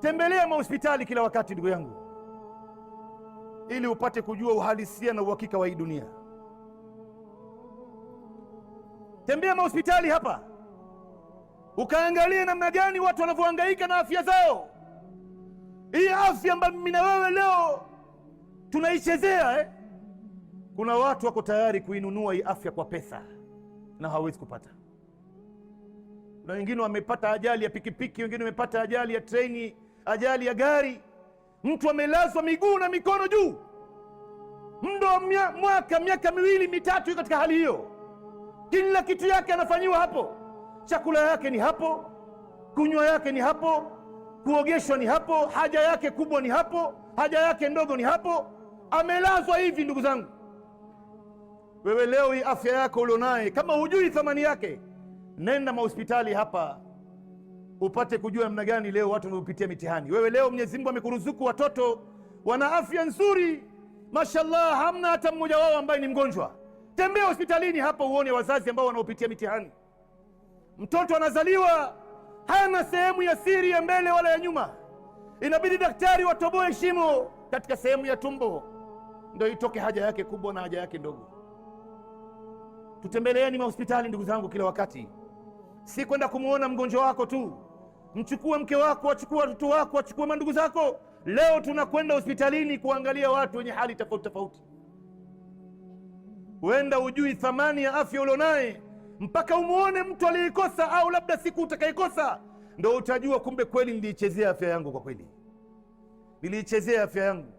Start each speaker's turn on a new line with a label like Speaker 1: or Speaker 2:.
Speaker 1: Tembelea mahospitali kila wakati ndugu yangu, ili upate kujua uhalisia na uhakika wa hii dunia. Tembea mahospitali hapa ukaangalie namna gani watu wanavyohangaika na afya zao. Hii afya ambayo mimi na wewe leo tunaichezea kuna watu wako tayari kuinunua hii afya kwa pesa na hawezi kupata. Na wengine wamepata ajali ya pikipiki, wengine wamepata ajali ya treni, ajali ya gari. Mtu amelazwa miguu na mikono juu, muda wa miaka miwili mitatu katika hali hiyo. Kila kitu yake anafanyiwa hapo, chakula yake ni hapo, kunywa yake ni hapo, kuogeshwa ni hapo, haja yake kubwa ni hapo, haja yake ndogo ni hapo. Amelazwa hivi. Ndugu zangu, wewe leo hii afya yako ulionaye, kama hujui thamani yake, nenda mahospitali hapa upate kujua namna gani leo watu wanaopitia mitihani. Wewe leo Mwenyezi Mungu amekuruzuku watoto wana afya nzuri, mashallah, hamna hata mmoja wao ambaye ni mgonjwa. Tembea hospitalini hapa uone wazazi ambao wanaopitia mitihani. Mtoto anazaliwa hana sehemu ya siri ya mbele wala ya nyuma, inabidi daktari watoboe shimo katika sehemu ya tumbo ndio itoke haja yake kubwa na haja yake ndogo. Tutembeleeni mahospitali ndugu zangu kila wakati, si kwenda kumuona mgonjwa wako tu. Mchukue mke wako, achukue watoto wako, achukue mandugu zako. Leo tunakwenda hospitalini kuangalia watu wenye hali tofauti tofauti. Huenda ujui thamani ya afya ulionaye mpaka umuone mtu aliyeikosa, au labda siku utakaikosa ndio utajua kumbe kweli niliichezea afya yangu. Kwa kweli niliichezea afya yangu.